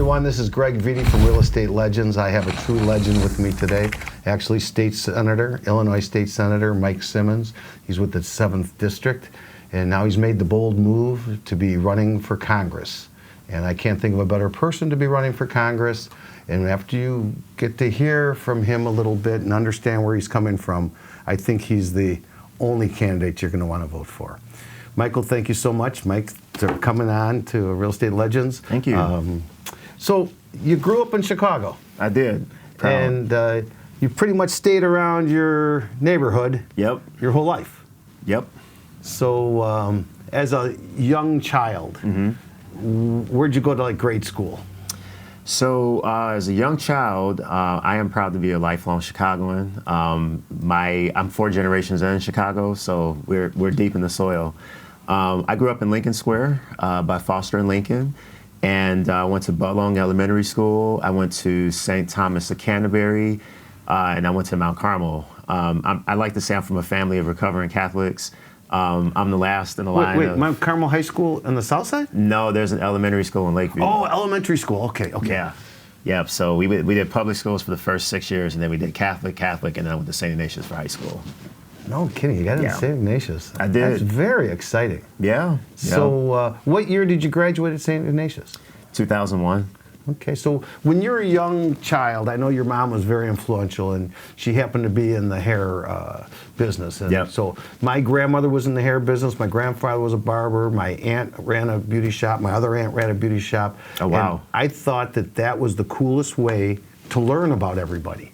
everyone. This is Greg Viti from Real Estate Legends. I have a true legend with me today. Actually, Illinois State Senator Mike Simmons. He's with the 7th District, and now he's made the bold move to be running for Congress. And I can't think of a better person to be running for Congress. And after you get to hear from him a little bit and understand where he's coming from, I think he's the only candidate you're going to want to vote for. Michael, thank you so much, Mike, for coming on to Real Estate Legends. Thank you. So you grew up in Chicago. I did. And you pretty much stayed around your neighborhood your whole life. Yep. So as a young child, where'd you go to grade school? So as a young child, I am proud to be a lifelong Chicagoan. I'm 4 generations in Chicago, so we're deep in the soil. I grew up in Lincoln Square by Foster and Lincoln, and I went to Budlong Elementary School. I went to St. Thomas of Canterbury, and I went to Mount Carmel. I like to say I'm from a family of recovering Catholics. I'm the last in the line. Wait, Mount Carmel High School on the south side? No, there's an elementary school in Lakeview. Oh, elementary school. Okay. Yeah. So we did public schools for the first 6 years, and then we did Catholic, and then I went to St. Ignatius for high school. No kidding, you got into St. Ignatius. I did. That's very exciting. Yeah. So what year did you graduate at St. Ignatius? 2001. Okay, so when you're a young child, I know your mom was very influential, and she happened to be in the hair business. And so my grandmother was in the hair business. My grandfather was a barber. My aunt ran a beauty shop. My other aunt ran a beauty shop. Oh, wow. And I thought that was the coolest way to learn about everybody.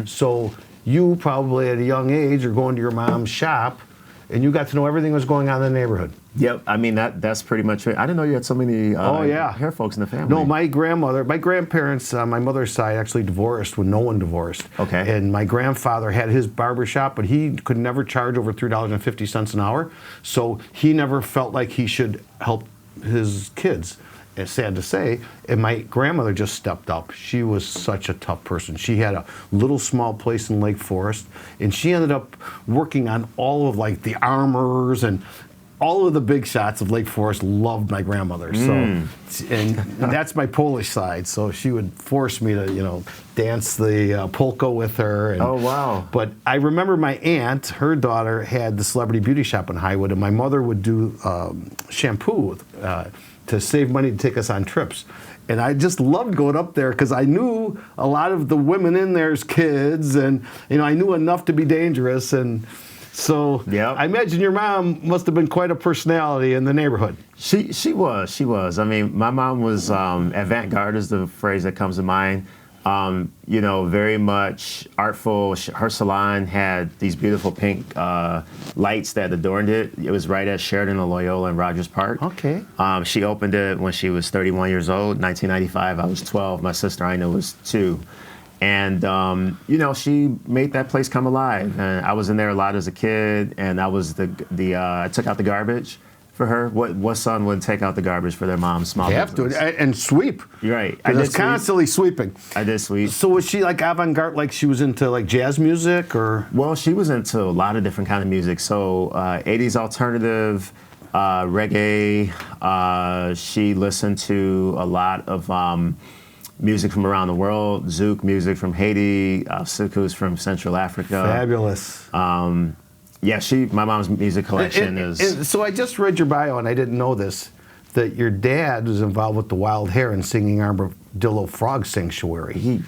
So you probably at a young age are going to your mom's shop, and you got to know everything that was going on in the neighborhood. Yep, I mean that's pretty much it. I didn't know you had so many hair folks in the family. No, my grandparents, my mother's side actually divorced when no one divorced. Okay. And my grandfather had his barber shop, but he could never charge over $3.50 an hour, so he never felt like he should help his kids. It's sad to say, and my grandmother just stepped up. She was such a tough person. She had a little small place in Lake Forest, and she ended up working on all of the Armors and all of the big shots of Lake Forest. Loved my grandmother. So, and that's my Polish side. So she would force me to, dance the polka with her. And, oh, wow. But I remember my aunt, her daughter, had the celebrity beauty shop in Highwood, and my mother would do shampoo to save money to take us on trips. And I just loved going up there because I knew a lot of the women in there's kids, and I knew enough to be dangerous. And so I imagine your mom must have been quite a personality in the neighborhood. She was. I mean, my mom was avant-garde is the phrase that comes to mind. Very much artful. Her salon had these beautiful pink lights that adorned it. It was right at Sheridan and Loyola in Rogers Park. Okay. She opened it when she was 31 years old, 1995. I was 12. My sister, I know, was 2. And, she made that place come alive. And I was in there a lot as a kid, and I was I took out the garbage for her. What son would take out the garbage for their mom's small business? They have to, and sweep. You're right. I was constantly sweeping. I did sweep. So was she avant-garde, like she was into jazz music, or? Well, she was into a lot of different kind of music. So 80s alternative, reggae. She listened to a lot of music from around the world. Zouk music from Haiti, Soukous from Central Africa. Fabulous. My mom's music collection is. So I just read your bio, and I didn't know this, that your dad was involved with the Wild Hare and Singing Armadillo Frog Sanctuary.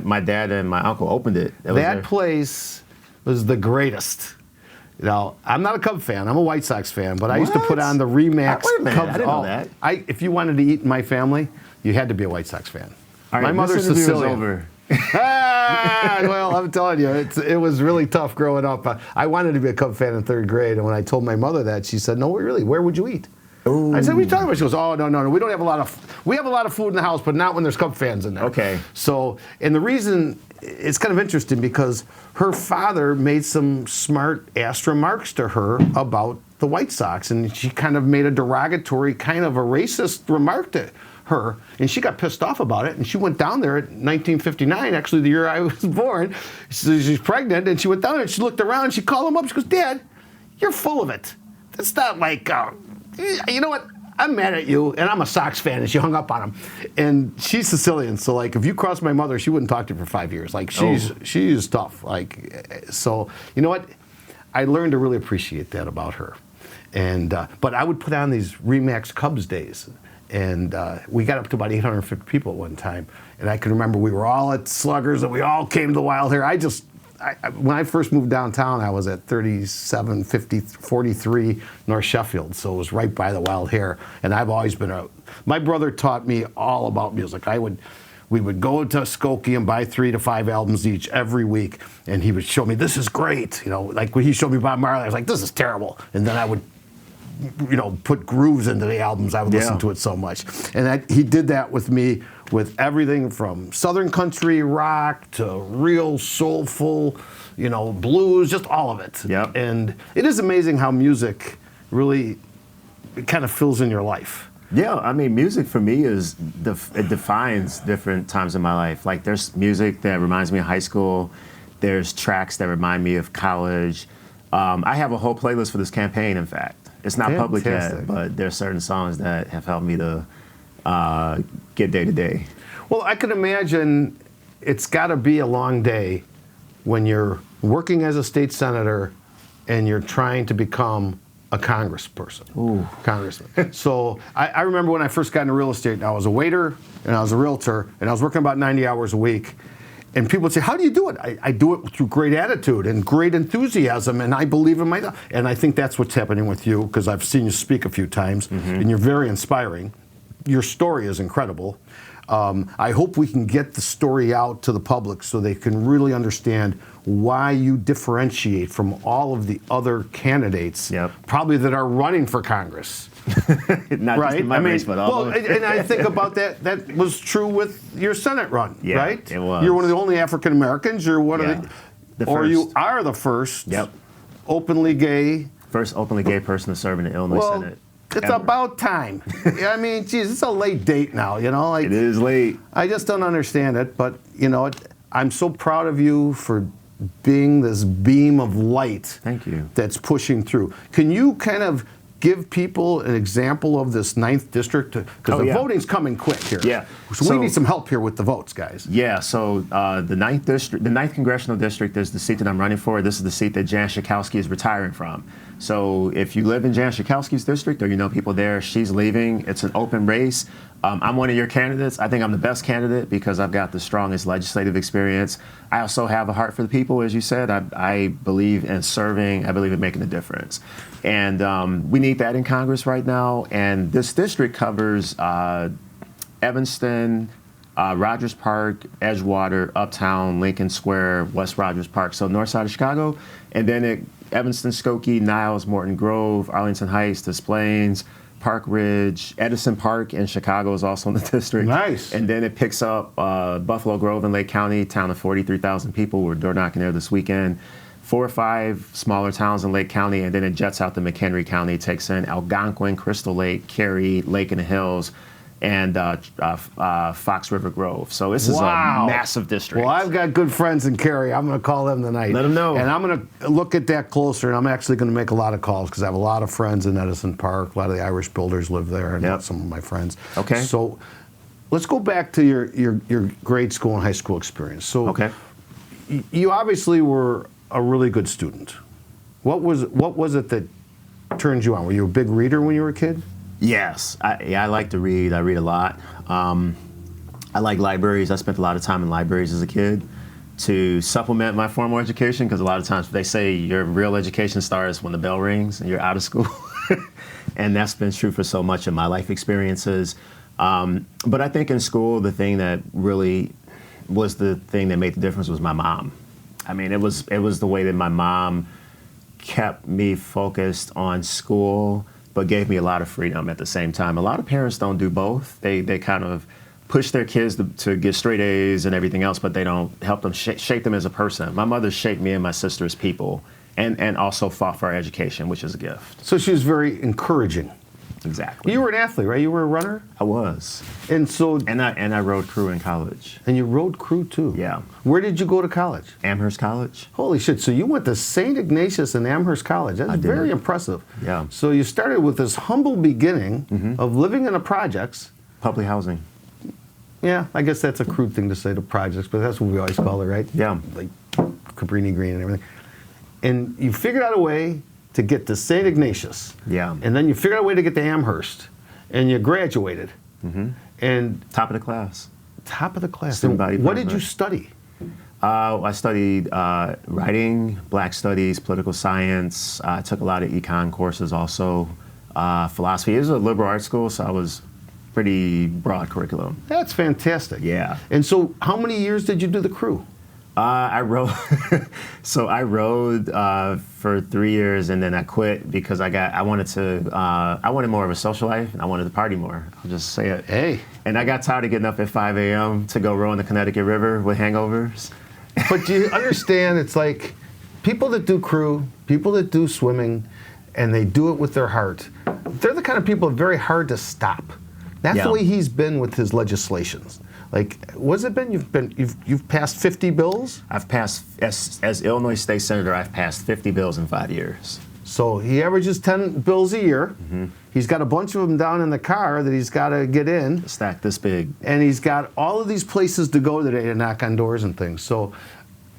My dad and my uncle opened it. That place was the greatest. I'm not a Cub fan. I'm a White Sox fan, but I used to put on the Remax Wait a minute, Cubs. I didn't know that. If you wanted to eat in my family, you had to be a White Sox fan. All right, my mother's this Sicilian. Over. Well, I'm telling you, it was really tough growing up. I wanted to be a Cub fan in 3rd grade, and when I told my mother that, she said, "No, really, where would you eat?" Ooh. I said, "What are you talking about?" She goes, "Oh, no, we don't have a lot of. We have a lot of food in the house, but not when there's Cub fans in there." Okay. So, and the reason it's kind of interesting because her father made some smart ass remarks to her about the White Sox, and she kind of made a derogatory, kind of a racist remark to her, and she got pissed off about it, and she went down there in 1959, actually the year I was born. She's pregnant, and she went down there, and she looked around, and she called him up, she goes, "Dad, you're full of it. That's not you know what? I'm mad at you, and I'm a Sox fan, and she hung up on him. And she's Sicilian, so like if you crossed my mother, she wouldn't talk to you for 5 years. Like she's tough. Like, so you know what? I learned to really appreciate that about her. And but I would put on these Remax Cubs days, and we got up to about 850 people at one time. And I can remember we were all at Sluggers, and we all came to the Wild Hair. When I first moved downtown, I was at 43 North Sheffield, so it was right by the Wild Hare. And I've always been my brother taught me all about music. We would go to Skokie and buy 3 to 5 albums each every week, and he would show me, this is great. You know, like when he showed me Bob Marley, I was like, this is terrible. And then I would, you know, put grooves into the albums. I would listen to it so much. And he did that with me with everything from Southern country rock to real soulful, you know, blues, just all of it. Yep. And it is amazing how music really kind of fills in your life. Yeah, I mean, music for me it defines different times in my life. Like, there's music that reminds me of high school. There's tracks that remind me of college. I have a whole playlist for this campaign, in fact. It's not public yet, but there's certain songs that have helped me to get day to day. Well, I can imagine it's got to be a long day when you're working as a state senator and you're trying to become a congressman. So I remember when I first got into real estate, I was a waiter and I was a realtor, and I was working about 90 hours a week. And people would say, how do you do it? I do it through great attitude and great enthusiasm, and I believe in myself. And I think that's what's happening with you, because I've seen you speak a few times, and you're very inspiring. Your story is incredible. I hope we can get the story out to the public so they can really understand why you differentiate from all of the other candidates, probably that are running for Congress. Not just in my race, but all of it. And I think about that. That was true with your Senate run, right? It was. You're one of the only African Americans. You're one of the or first. you are the first openly gay. First openly gay person to serve in the Illinois Senate. It's about time. I mean, geez, it's a late date now, you know? Like, it is late. I just don't understand it, but, you know, I'm so proud of you for being this beam of light. Thank you. That's pushing through. Can you kind of give people an example of this 9th district? Because the voting's coming quick here. Yeah. So we need some help here with the votes, guys. Yeah, so the 9th district, the 9th Congressional District is the seat that I'm running for. This is the seat that Jan Schakowsky is retiring from. So if you live in Jan Schakowsky's district or you know people there, she's leaving. It's an open race. I'm one of your candidates. I think I'm the best candidate because I've got the strongest legislative experience. I also have a heart for the people, as you said. I believe in serving. I believe in making a difference. And we need that in Congress right now. And this district covers Evanston, Rogers Park, Edgewater, Uptown, Lincoln Square, West Rogers Park, so north side of Chicago. And then Evanston, Skokie, Niles, Morton Grove, Arlington Heights, Des Plaines, Park Ridge, Edison Park in Chicago is also in the district. Nice. And then it picks up Buffalo Grove in Lake County, town of 43,000 people. We're door knocking there this weekend. 4 or 5 smaller towns in Lake County, and then it jets out to McHenry County, takes in Algonquin, Crystal Lake, Cary, Lake in the Hills, and Fox River Grove. So this is a massive district. Well, I've got good friends in Cary. I'm going to call them tonight. Let them know. And I'm going to look at that closer, and I'm actually going to make a lot of calls because I have a lot of friends in Edison Park. A lot of the Irish builders live there, and some of my friends. Okay. So let's go back to your grade school and high school experience. So you obviously were a really good student. What was it that turned you on? Were you a big reader when you were a kid? Yes, I like to read. I read a lot. I like libraries. I spent a lot of time in libraries as a kid to supplement my formal education, because a lot of times they say your real education starts when the bell rings and you're out of school. And that's been true for so much of my life experiences. But I think in school, the thing that really was the thing that made the difference was my mom. I mean, it was the way that my mom kept me focused on school, but gave me a lot of freedom at the same time. A lot of parents don't do both. They kind of push their kids to get straight A's and everything else, but they don't help them shape them as a person. My mother shaped me and my sister as people, and also fought for our education, which is a gift. So she was very encouraging. Exactly. You were an athlete, right? You were a runner? I was. And so, And I rode crew in college. and you rode crew too? Yeah. Where did you go to college? Amherst College. Holy shit. So you went to St. Ignatius and Amherst College. That's I did. very impressive. Yeah. So you started with this humble beginning of living in the projects. Public housing. Yeah, I guess that's a crude thing to say, the projects, but that's what we always call it, right? Yeah. Like Cabrini Green and everything. And you figured out a way to get to St. Ignatius. Yeah. And then you figured out a way to get to Amherst. And you graduated. And Top of the class. top of the class. Student body What did you president. study? I studied writing, Black Studies, political science. I took a lot of econ courses also. Philosophy. It was a liberal arts school, so I was pretty broad curriculum. That's fantastic. Yeah. And so how many years did you do the crew? I rode. So I rode for 3 years, and then I quit because I wanted more of a social life, and I wanted to party more. I'll just say it. Hey. And I got tired of getting up at 5 a.m. to go row in the Connecticut River with hangovers. But do you understand, it's like people that do crew, people that do swimming, and they do it with their heart, they're the kind of people very hard to stop. That's the Yeah. way he's been with his legislations. Like, what's it been? You've passed 50 bills? I've passed, as Illinois State Senator, I've passed 50 bills in 5 years. So he averages 10 bills a year. He's got a bunch of them down in the car that he's got to get in. A stack this big. And he's got all of these places to go today to knock on doors and things. So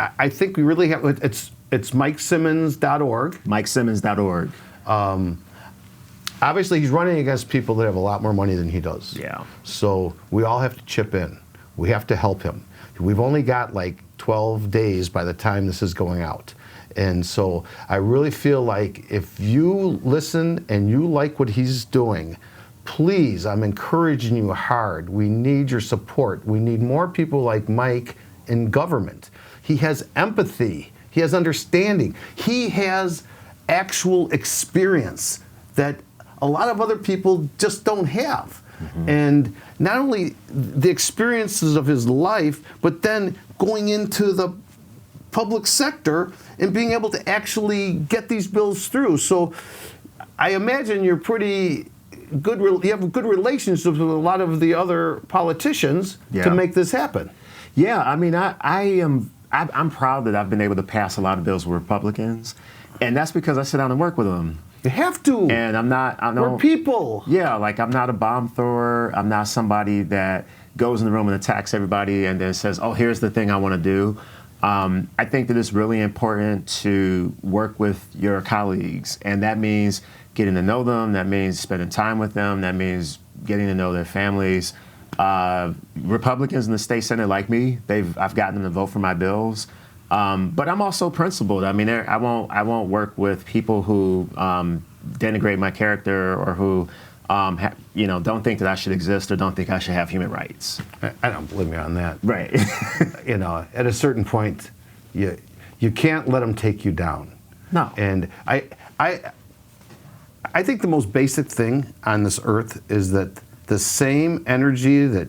I think we really have, it's MikeSimmons.org. MikeSimmons.org. Obviously, he's running against people that have a lot more money than he does. Yeah. So we all have to chip in. We have to help him. We've only got like 12 days by the time this is going out. And so I really feel like if you listen and you like what he's doing, please, I'm encouraging you hard. We need your support. We need more people like Mike in government. He has empathy. He has understanding. He has actual experience that a lot of other people just don't have. And not only the experiences of his life, but then going into the public sector and being able to actually get these bills through. So I imagine you're pretty good, you have good relationships with a lot of the other politicians Yeah. to make this happen. Yeah, I mean, I'm proud that I've been able to pass a lot of bills with Republicans, and that's because I sit down and work with them. You have to. And We're people. Yeah, like I'm not a bomb thrower. I'm not somebody that goes in the room and attacks everybody and then says, oh, here's the thing I want to do. I think that it's really important to work with your colleagues, and that means getting to know them. That means spending time with them. That means getting to know their families. Republicans in the state senate, like me, I've gotten them to vote for my bills. But I'm also principled. I mean, I won't work with people who denigrate my character or who don't think that I should exist or don't think I should have human rights. I don't believe me on that. Right. At a certain point, you can't let them take you down. No. And I think the most basic thing on this earth is that the same energy that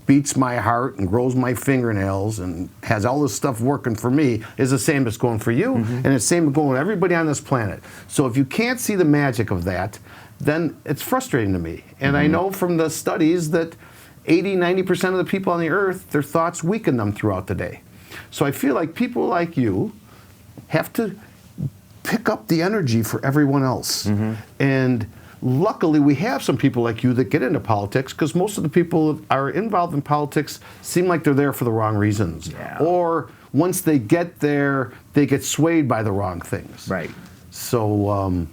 beats my heart and grows my fingernails and has all this stuff working for me is the same that's going for you, and it's the same going with everybody on this planet. So if you can't see the magic of that, then it's frustrating to me. And I know from the studies that 80-90% of the people on the earth, their thoughts weaken them throughout the day. So I feel like people like you have to pick up the energy for everyone else. And luckily, we have some people like you that get into politics, because most of the people that are involved in politics seem like they're there for the wrong reasons. Yeah. Or once they get there, they get swayed by the wrong things. Right. So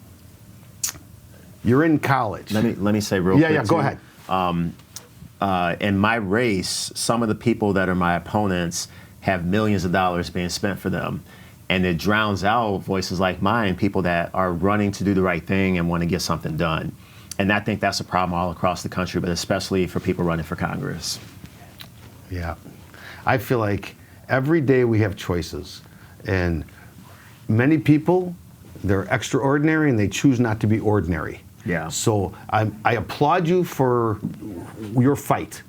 you're in college. Let me say real quick. Yeah, go too. ahead. In my race, some of the people that are my opponents have millions of dollars being spent for them. And it drowns out voices like mine, people that are running to do the right thing and want to get something done. And I think that's a problem all across the country, but especially for people running for Congress. Yeah. I feel like every day we have choices. And many people, they're extraordinary and they choose not to be ordinary. Yeah. So I applaud you for your fight,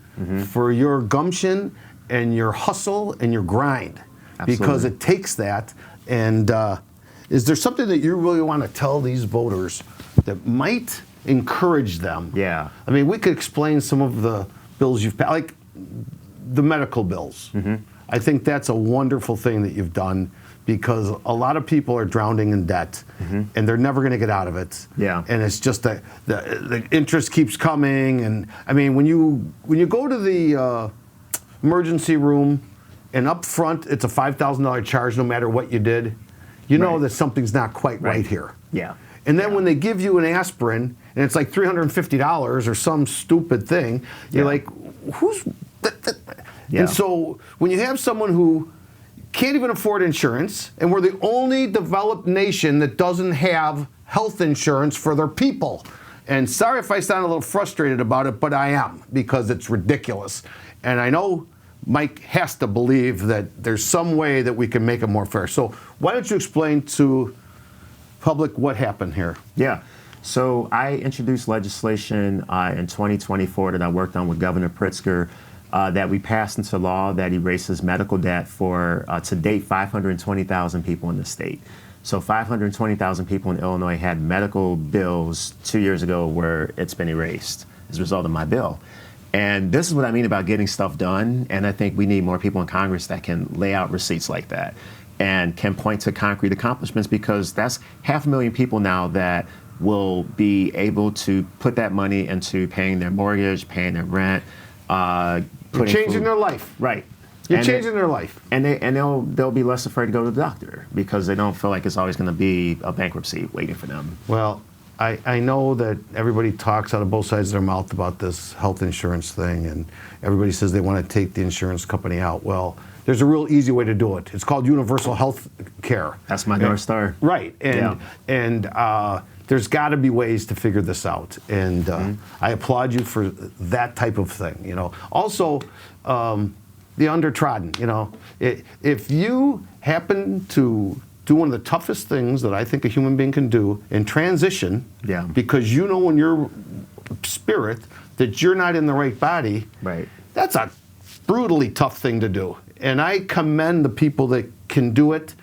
for your gumption and your hustle and your grind. Absolutely. Because it takes that. And is there something that you really want to tell these voters that might encourage them. Yeah. I mean, we could explain some of the bills you've passed, like the medical bills. I think that's a wonderful thing that you've done, because a lot of people are drowning in debt, and they're never going to get out of it. Yeah. And it's just that the interest keeps coming. And I mean, when you go to the emergency room, and up front it's a $5,000 charge no matter what you did, you know that something's not quite right here. Yeah. And then when they give you an aspirin and it's like $350 or some stupid thing, you're like, who's... And so when you have someone who can't even afford insurance, and we're the only developed nation that doesn't have health insurance for their people. And sorry if I sound a little frustrated about it, but I am, because it's ridiculous. And I know Mike has to believe that there's some way that we can make it more fair. So why don't you explain to public what happened here? Yeah. So I introduced legislation in 2024 that I worked on with Governor Pritzker, that we passed into law that erases medical debt for, to date, 520,000 people in the state. So 520,000 people in Illinois had medical bills 2 years ago where it's been erased as a result of my bill. And this is what I mean about getting stuff done. And I think we need more people in Congress that can lay out receipts like that and can point to concrete accomplishments, because that's 500,000 people now that will be able to put that money into paying their mortgage, paying their rent, You're changing their life. Right. You're changing their life. And they'll be less afraid to go to the doctor, because they don't feel like it's always going to be a bankruptcy waiting for them. Well, I know that everybody talks out of both sides of their mouth about this health insurance thing, and everybody says they want to take the insurance company out. Well, there's a real easy way to do it. It's called universal health care. That's my North Star. Right. And there's got to be ways to figure this out. And I applaud you for that type of thing. You know. Also, the undertrodden. You know, if you happen to do one of the toughest things that I think a human being can do in transition, because you know in your spirit that you're not in the right body, right. That's a brutally tough thing to do. And I commend the people that can do it,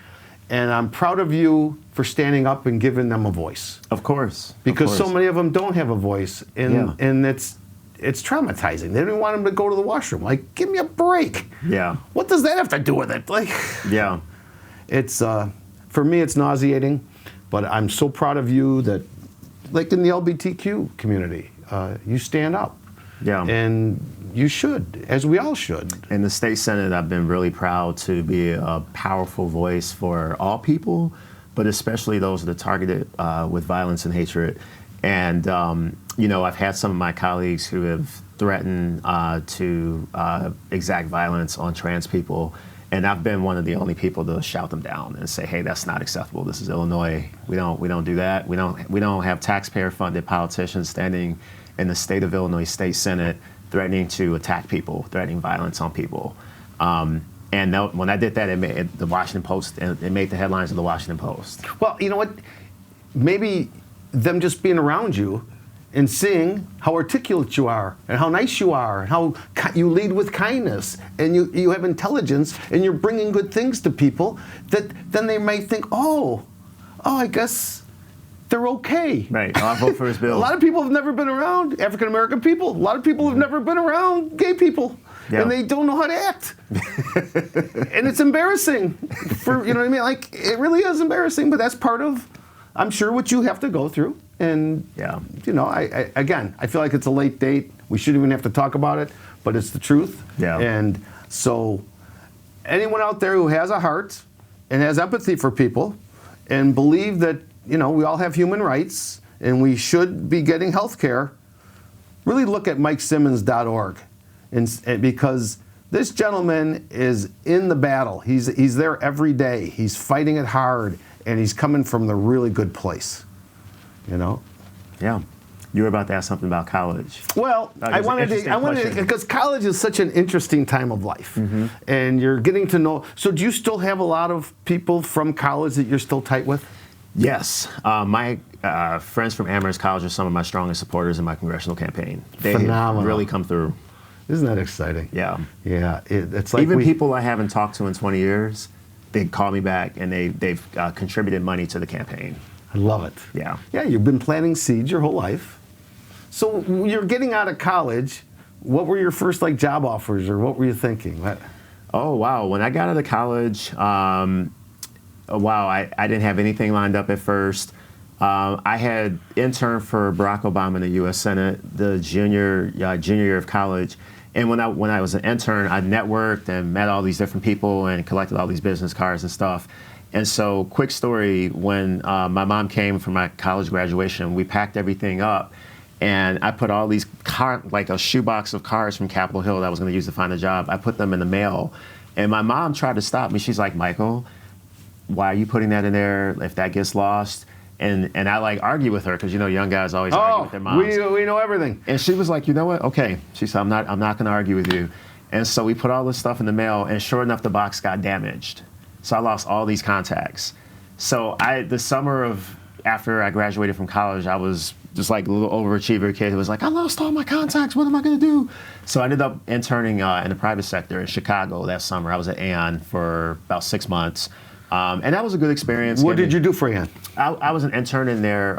and I'm proud of you for standing up and giving them a voice. Of course. Because so many of them don't have a voice, and it's traumatizing. They don't want them to go to the washroom. Like, give me a break. Yeah. What does that have to do with it? Like, yeah. It's for me, it's nauseating, but I'm so proud of you that, like in the LGBTQ community, you stand up. Yeah. And you should, as we all should. In the state Senate, I've been really proud to be a powerful voice for all people, but especially those that are targeted with violence and hatred. And, you know, I've had some of my colleagues who have threatened to exact violence on trans people. And I've been one of the only people to shout them down and say, "Hey, that's not acceptable. This is Illinois. We don't do that. We don't have taxpayer-funded politicians standing in the state of Illinois State Senate threatening to attack people, threatening violence on people." And when I did that, it made the Washington Post. It made the headlines of the Washington Post. Well, you know what? Maybe them just being around you and seeing how articulate you are and how nice you are and how you lead with kindness and you have intelligence and you're bringing good things to people, that then they might think, oh, I guess they're okay. Right. I'll vote for his bill. A lot of people have never been around African American people. A lot of people have never been around gay people. Yeah. And they don't know how to act. And it's embarrassing. You know what I mean? Like, it really is embarrassing, but that's part of, I'm sure, what you have to go through. And, you know, again, I feel like it's a late date. We shouldn't even have to talk about it, but it's the truth. Yeah. And so anyone out there who has a heart and has empathy for people and believe that, you know, we all have human rights and we should be getting health care, really look at MikeSimmons.org. And because this gentleman is in the battle. He's there every day. He's fighting it hard, and he's coming from the really good place. You know? Yeah. You were about to ask something about college. Well, I wanted to, because college is such an interesting time of life. Mm-hmm. And you're getting to know. So do you still have a lot of people from college that you're still tight with? Yes. My friends from Amherst College are some of my strongest supporters in my congressional campaign. They Phenomenal. Really come through. Isn't that exciting? Yeah. Yeah. It's like even people I haven't talked to in 20 years, they call me back and they've contributed money to the campaign. I love it. Yeah. Yeah, you've been planting seeds your whole life. So you're getting out of college. What were your first like job offers, or what were you thinking? Oh, wow. When I got out of college, I didn't have anything lined up at first. I had interned for Barack Obama in the U.S. Senate the junior year of college. And when I was an intern, I networked and met all these different people and collected all these business cards and stuff. And so, quick story, when my mom came for my college graduation, we packed everything up. And I put all these like a shoebox of cards from Capitol Hill that I was going to use to find a job. I put them in the mail. And my mom tried to stop me. She's like, Michael, why are you putting that in there if that gets lost? And I like argue with her because, young guys always argue with their moms. We know everything. And she was like, you know what? Okay. She said, I'm not going to argue with you. And so we put all this stuff in the mail, and sure enough, the box got damaged. So I lost all these contacts. So the summer after I graduated from college, I was just like a little overachiever kid who was like, I lost all my contacts. What am I going to do? So I ended up interning in the private sector in Chicago that summer. I was at Aon for about 6 months. And that was a good experience. What did you do for Aon? I was an intern in their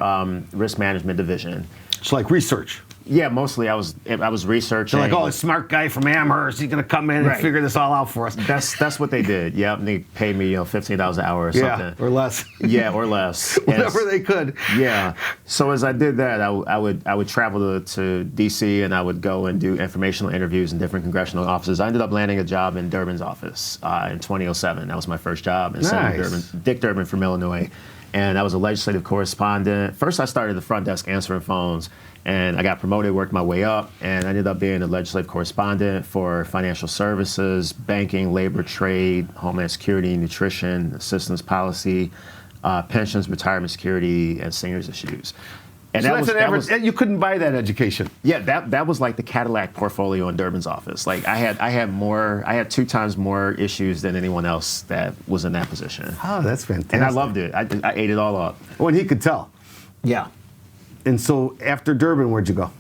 risk management division. It's like research. Yeah, mostly I was researching. They're like, oh, a smart guy from Amherst, he's going to come in and figure this all out for us. That's what they did. Yeah, and they paid me $15 an hour or something. Yeah, or less. Yeah, or less. Whatever they could. Yeah. So as I did that, I would travel to D.C. and I would go and do informational interviews in different congressional offices. I ended up landing a job in Durbin's office in 2007. That was my first job in Senator Dick Durbin from Illinois. And I was a legislative correspondent. First, I started at the front desk answering phones, and I got promoted, worked my way up, and I ended up being a legislative correspondent for financial services, banking, labor, trade, homeland security, nutrition, assistance policy, pensions, retirement security, and seniors issues. And so you couldn't buy that education. Yeah, that was like the Cadillac portfolio in Durbin's office. Like I had 2 times more issues than anyone else that was in that position. Oh, that's fantastic. And I loved it. I ate it all up. Oh, and he could tell. Yeah. And so after Durbin, where'd you go?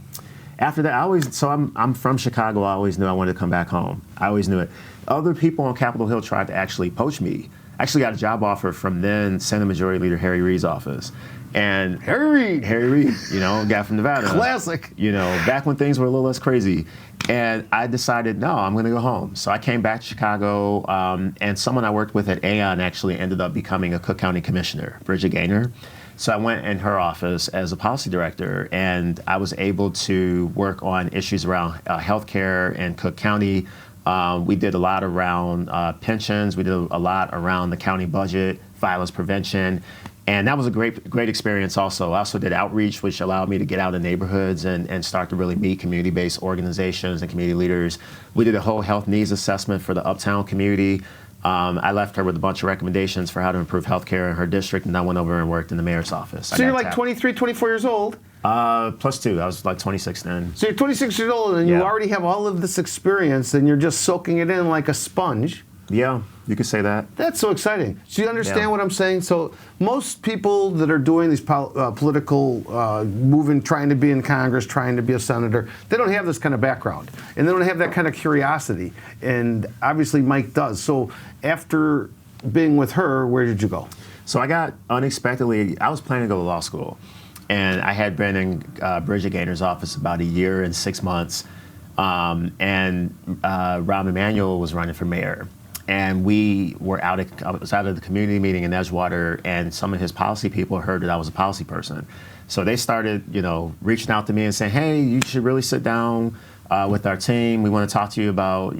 After that, I'm from Chicago. I always knew I wanted to come back home. I always knew it. Other people on Capitol Hill tried to actually poach me. I actually got a job offer from then Senate Majority Leader Harry Reid's office. And Harry Reid, guy from Nevada. Classic. Back when things were a little less crazy. And I decided, no, I'm going to go home. So I came back to Chicago, and someone I worked with at Aon actually ended up becoming a Cook County commissioner, Bridget Gaynor. So I went in her office as a policy director, and I was able to work on issues around healthcare in Cook County. We did a lot around pensions. We did a lot around the county budget, violence prevention. And that was a great experience also. I also did outreach, which allowed me to get out in neighborhoods and start to really meet community-based organizations and community leaders. We did a whole health needs assessment for the Uptown community. I left her with a bunch of recommendations for how to improve healthcare in her district, and I went over and worked in the mayor's office. So you're like 23, 24 years old? +2. I was like 26 then. So you're 26 years old, and you already have all of this experience, and you're just soaking it in like a sponge. Yeah, you could say that. That's so exciting. So you understand what I'm saying? So most people that are doing these political moving, trying to be in Congress, trying to be a senator, they don't have this kind of background. And they don't have that kind of curiosity. And obviously Mike does. So after being with her, where did you go? So I got unexpectedly, I was planning to go to law school. And I had been in Bridget Gaynor's office about a year and 6 months. And Rahm Emanuel was running for mayor. And I was out of the community meeting in Edgewater, and some of his policy people heard that I was a policy person. So they started, reaching out to me and saying, hey, you should really sit down with our team. We want to talk to you about,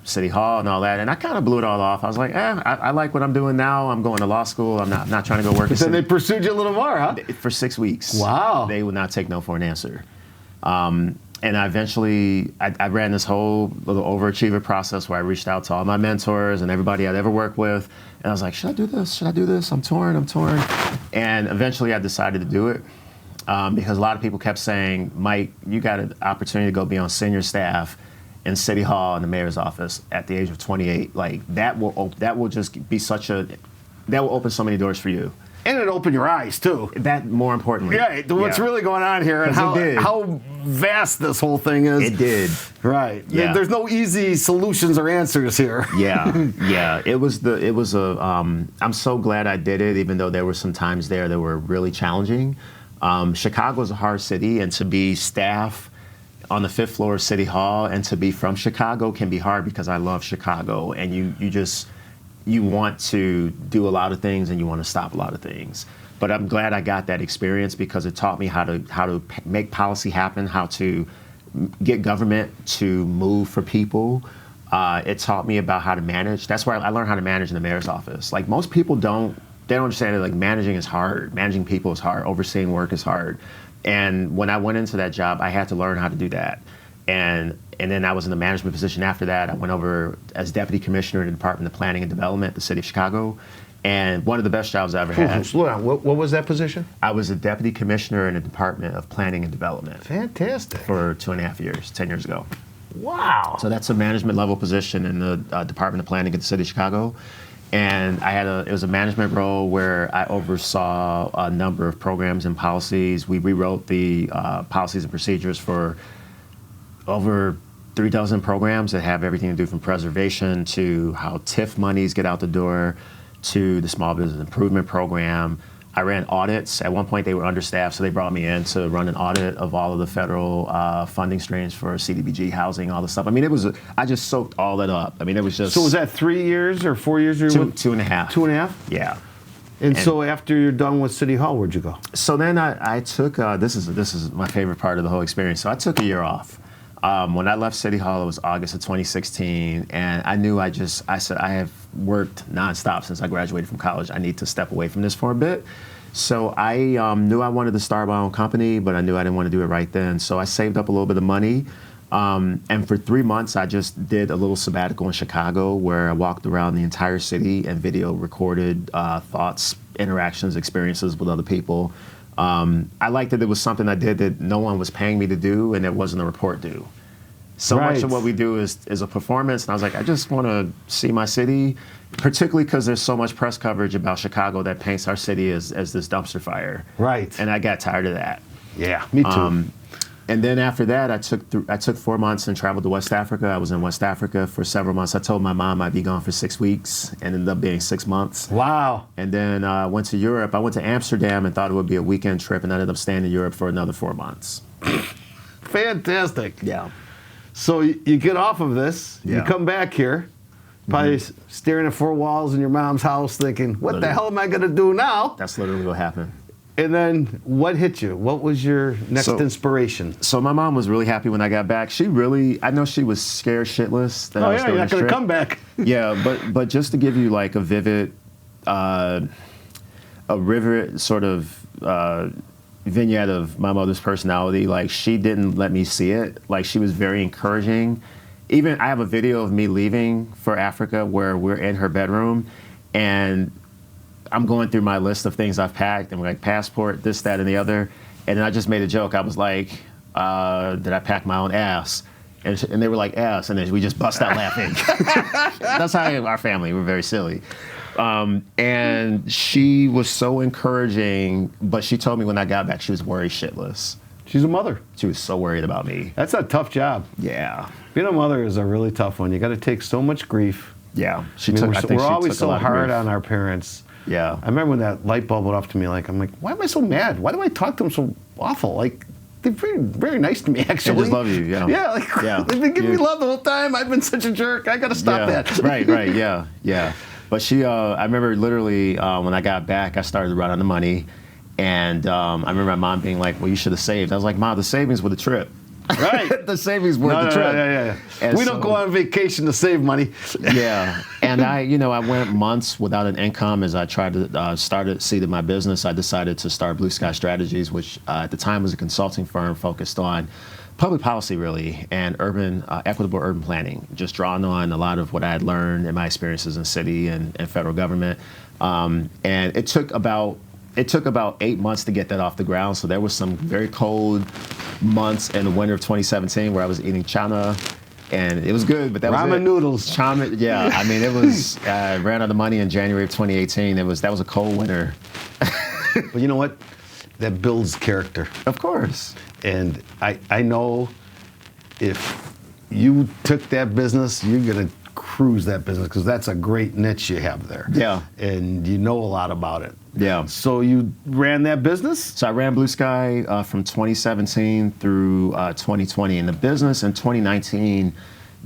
City Hall and all that. And I kind of blew it all off. I was like, I like what I'm doing now. I'm going to law school. I'm not trying to go work. So they pursued you a little more, huh? For 6 weeks. Wow. They would not take no for an answer. And I eventually, I ran this whole little overachiever process where I reached out to all my mentors and everybody I'd ever worked with. And I was like, should I do this? Should I do this? I'm torn. And eventually I decided to do it because a lot of people kept saying, Mike, you got an opportunity to go be on senior staff in City Hall in the mayor's office at the age of 28. Like that will just be that will open so many doors for you. And it opened your eyes, too. That, more importantly. Yeah, what's really going on here and how vast this whole thing is. It did. Right. Yeah. There's no easy solutions or answers here. Yeah. I'm so glad I did it, even though there were some times there that were really challenging. Chicago's a hard city, and to be staff on the 5th floor of City Hall and to be from Chicago can be hard because I love Chicago, and you want to do a lot of things and you want to stop a lot of things. But I'm glad I got that experience because it taught me how to make policy happen, how to get government to move for people. It taught me about how to manage. That's where I learned how to manage in the mayor's office. Like, most people don't understand that, like, managing is hard. Managing people is hard. Overseeing work is hard. And when I went into that job, I had to learn how to do that. And then I was in the management position after that. I went over as deputy commissioner in the Department of Planning and Development at the City of Chicago. And one of the best jobs I ever had. Slow down. What was that position? I was a deputy commissioner in the Department of Planning and Development. Fantastic. For 2.5 years, 10 years ago. Wow. So that's a management level position in the Department of Planning at the City of Chicago. And it was a management role where I oversaw a number of programs and policies. We rewrote the policies and procedures for over 3 dozen programs that have everything to do from preservation to how TIF monies get out the door to the Small Business Improvement Program. I ran audits. At one point, they were understaffed, so they brought me in to run an audit of all of the federal funding streams for CDBG housing, all the stuff. I mean, I just soaked all that up. I mean, it was just... So was that 3 years or 4 years? 2.5. 2.5? Yeah. And so after you're done with City Hall, where'd you go? So then I took, this is my favorite part of the whole experience. So I took a year off. When I left City Hall, it was August of 2016, and I knew I said, I have worked nonstop since I graduated from college. I need to step away from this for a bit. So I knew I wanted to start my own company, but I knew I didn't want to do it right then. So I saved up a little bit of money, and for 3 months, I just did a little sabbatical in Chicago where I walked around the entire city and video recorded thoughts, interactions, experiences with other people. I liked that it was something I did that no one was paying me to do, and it wasn't a report due. So much of what we do is a performance, and I was like, I just want to see my city, particularly because there's so much press coverage about Chicago that paints our city as this dumpster fire. Right. And I got tired of that. Yeah, me too. And then after that, I took 4 months and traveled to West Africa. I was in West Africa for several months. I told my mom I'd be gone for 6 weeks, and ended up being 6 months. Wow. And then I went to Europe. I went to Amsterdam and thought it would be a weekend trip, and I ended up staying in Europe for another 4 months. Fantastic. Yeah. So you get off of this, you Yeah. come back here, probably staring at 4 walls in your mom's house thinking, what the hell am I going to do now? That's literally what happened. And then what hit you? What was your next inspiration? So my mom was really happy when I got back. I know she was scared shitless that I was doing you're not this going to trip. come back. Yeah, but just to give you like a vivid, a river sort of vignette of my mother's personality, like she didn't let me see it. Like she was very encouraging. Even I have a video of me leaving for Africa where we're in her bedroom and I'm going through my list of things I've packed and we're like passport, this, that, and the other. And then I just made a joke. I was like, did I pack my own ass? And they were like, ass. And then we just bust out laughing. That's how our family, we're very silly. And she was so encouraging, but she told me when I got back, she was worried shitless. She's a mother. She was so worried about me. That's a tough job. Yeah. Being a mother is a really tough one. You got to take so much grief. Yeah. We're always so hard on our parents. Yeah. I remember when that light bulb went off to me, I'm like, why am I so mad? Why do I talk to them so awful? Like, they're very, very nice to me, actually. They just love you, yeah. Yeah, they've been giving me love the whole time. I've been such a jerk. I got to stop that. Right, yeah. But I remember literally when I got back, I started to run out of money. And I remember my mom being like, well, you should have saved. I was like, Mom, the savings were the trip. Right. The savings were the trip. Yeah. We don't go on vacation to save money. Yeah. And I went months without an income as I tried to seeded my business. I decided to start Blue Sky Strategies, which at the time was a consulting firm focused on public policy, really, and equitable urban planning, just drawing on a lot of what I had learned in my experiences in city and federal government. And it took about 8 months to get that off the ground. So there was some very cold months in the winter of 2017 where I was eating chana, and it was good, but that was ramen noodles. Chana, yeah. I mean, it was. I ran out of money in January of 2018. That was a cold winter. But you know what? That builds character. Of course. And I know if you took that business, you're gonna cruise that business because that's a great niche you have there. Yeah. And you know a lot about it. Yeah. So you ran that business? So I ran Blue Sky from 2017 through 2020. And the business in 2019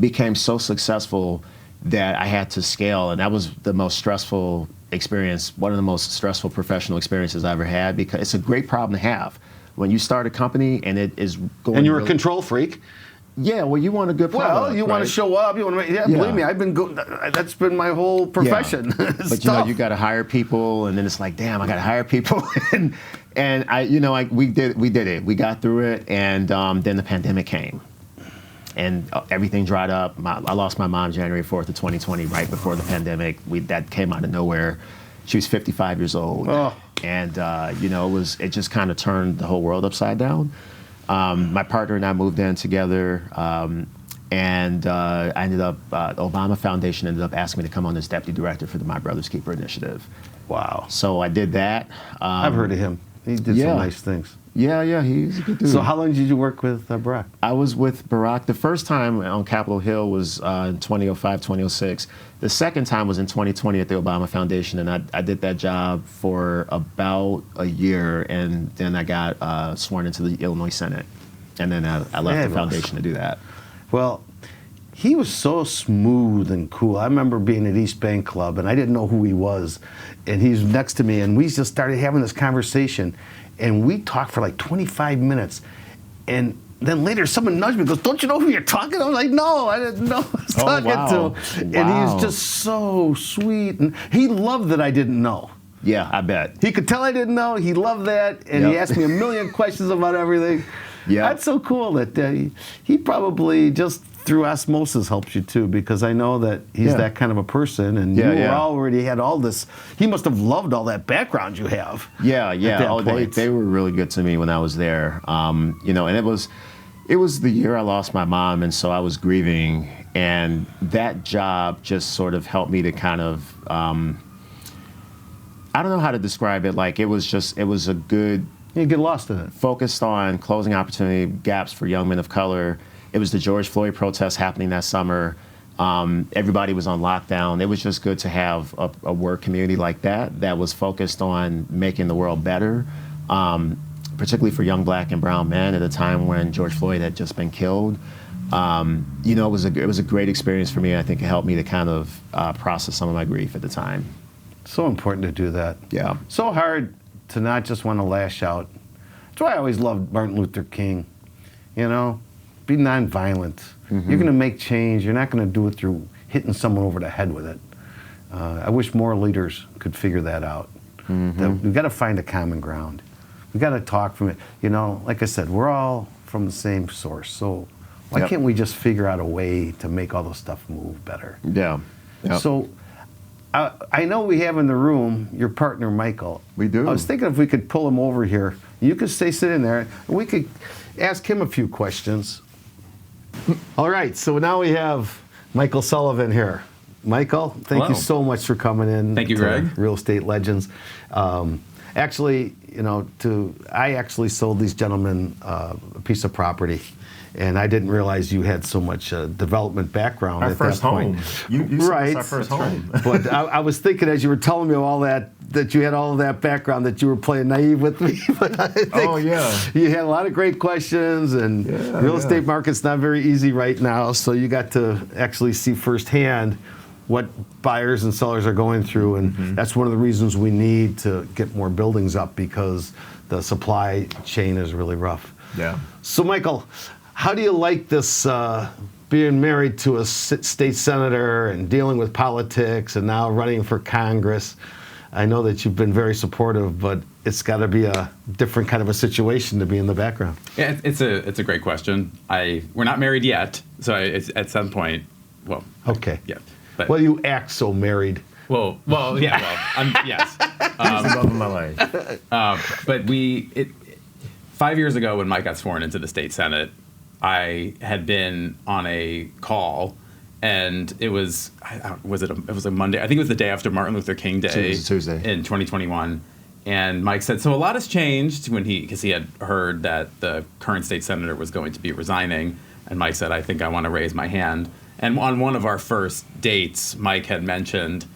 became so successful that I had to scale. And that was the most stressful experience, one of the most stressful professional experiences I ever had, because it's a great problem to have. When you start a company and it is going... And you're a control freak. Yeah, well, you want a good product. Well, you want to show up. You want to, believe me, I've been that's been my whole profession. Yeah. But you know, you got to hire people, and then it's like, damn, I got to hire people, and I, you know, like we did it. We got through it, and then the pandemic came, and everything dried up. I lost my mom January 4th of 2020, right before the pandemic. That came out of nowhere. She was 55 years old, and you know, it just kind of turned the whole world upside down. My partner and I moved in together, and I ended up, Obama Foundation ended up asking me to come on as deputy director for the My Brother's Keeper initiative. Wow. So I did that. I've heard of him. He did some nice things. Yeah, he's a good dude. So how long did you work with Barack? I was with Barack. The first time on Capitol Hill was in 2005, 2006. The second time was in 2020 at the Obama Foundation, and I did that job for about a year, and then I got sworn into the Illinois Senate, and then I left the foundation to do that. Well, he was so smooth and cool. I remember being at East Bank Club, and I didn't know who he was, and he's next to me, and we just started having this conversation, and we talked for like 25 minutes, and then later someone nudged me and goes, "Don't you know who you're talking to?" I was like, "No, I didn't know who I was talking to." And he was just so sweet, and he loved that I didn't know. Yeah, I bet. He could tell I didn't know. He loved that, and he asked me a million questions about everything. Yeah, that's so cool that he probably just through osmosis helps you too, because I know that he's that kind of a person, and you already had all this. He must have loved all that background you have. Yeah. Oh, they were really good to me when I was there. You know, and it was the year I lost my mom, and so I was grieving, and that job just sort of helped me to kind of. I don't know how to describe it. Like it was a good. You get lost in it. Focused on closing opportunity gaps for young men of color. It was the George Floyd protests happening that summer. Everybody was on lockdown. It was just good to have a work community like that was focused on making the world better, particularly for young black and brown men at a time when George Floyd had just been killed. You know, it was a great experience for me. I think it helped me to kind of process some of my grief at the time. So important to do that. Yeah. So hard to not just want to lash out. That's why I always loved Martin Luther King. You know, be nonviolent. Mm-hmm. You're going to make change. You're not going to do it through hitting someone over the head with it. I wish more leaders could figure that out. Mm-hmm. That we've got to find a common ground. We've got to talk from it. You know, like I said, we're all from the same source. So why can't we just figure out a way to make all this stuff move better? Yeah. Yep. So I know we have in the room your partner, Michael. We do. I was thinking if we could pull him over here. You could sit in there, and we could ask him a few questions. All right, so now we have Michael Sullivan here. Michael, thank you so much for coming in. Thank you, Greg. Real Estate Legends. Actually, you know, I actually sold these gentlemen a piece of property, and I didn't realize you had so much development background at that point. You sold us our first home. But I was thinking as you were telling me all that you had all of that background, that you were playing naive with me. But I think you had a lot of great questions, and real estate market's not very easy right now, so you got to actually see firsthand what buyers and sellers are going through, and that's one of the reasons we need to get more buildings up, because the supply chain is really rough. Yeah. So Michael, how do you like this being married to a state senator and dealing with politics and now running for Congress? I know that you've been very supportive, but it's got to be a different kind of a situation to be in the background. Yeah, it's a great question. We're not married yet, so it's at some point. Well, okay. Yeah. But, well, you act so married. Well, yeah. Well, yes. It's the love of my life. But 5 years ago, when Mike got sworn into the state senate, I had been on a call, and it was it was a Monday. I think it was the day after Martin Luther King Day, Tuesday in 2021. And Mike said, so a lot has changed because he had heard that the current state senator was going to be resigning. And Mike said, I think I want to raise my hand. And on one of our first dates, Mike had mentioned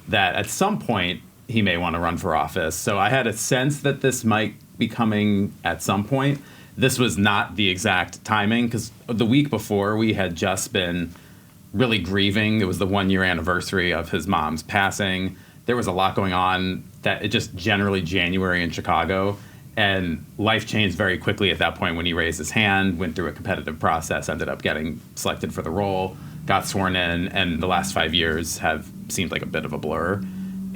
that at some point he may want to run for office. So I had a sense that this might be coming at some point. This was not the exact timing, because the week before we had just been really grieving. It was the 1-year anniversary of his mom's passing. There was a lot going on, that it just generally January in Chicago. And life changed very quickly at that point when he raised his hand, went through a competitive process, ended up getting selected for the role, got sworn in, and the last 5 years have seemed like a bit of a blur.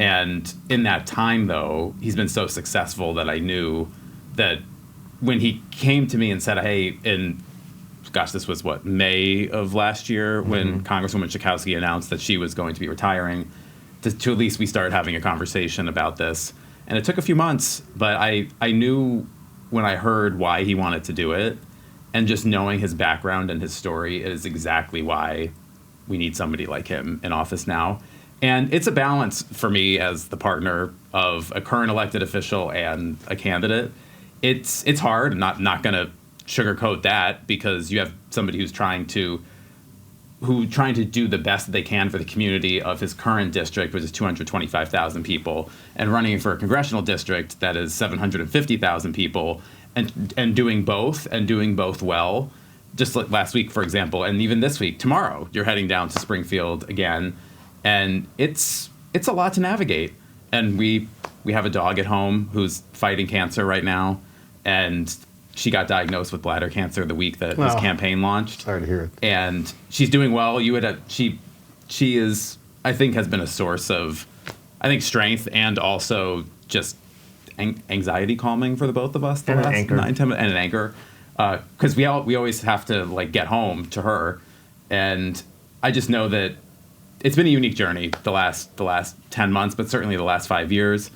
And in that time, though, he's been so successful that I knew that when he came to me and said, hey, this was May of last year, when Congresswoman Schakowsky announced that she was going to be retiring, to at least we started having a conversation about this. And it took a few months, but I knew when I heard why he wanted to do it, and just knowing his background and his story is exactly why we need somebody like him in office now. And it's a balance for me as the partner of a current elected official and a candidate. It's hard. I'm not going to sugarcoat that, because you have somebody who's trying to do the best that they can for the community of his current district, which is 225,000 people, and running for a congressional district that is 750,000 people, and doing both well. Just like last week, for example, and even this week, tomorrow, you're heading down to Springfield again, and it's a lot to navigate. And we have a dog at home who's fighting cancer right now, and she got diagnosed with bladder cancer the week that his campaign launched. Sorry to hear it. And she's doing well. She is, I think, has been a source of, I think, strength and also just anxiety calming for the both of us. And an anchor. 9, 10 minutes, and an anchor. Because we always have to get home to her. And I just know that it's been a unique journey the last 10 months, but certainly the last 5 years.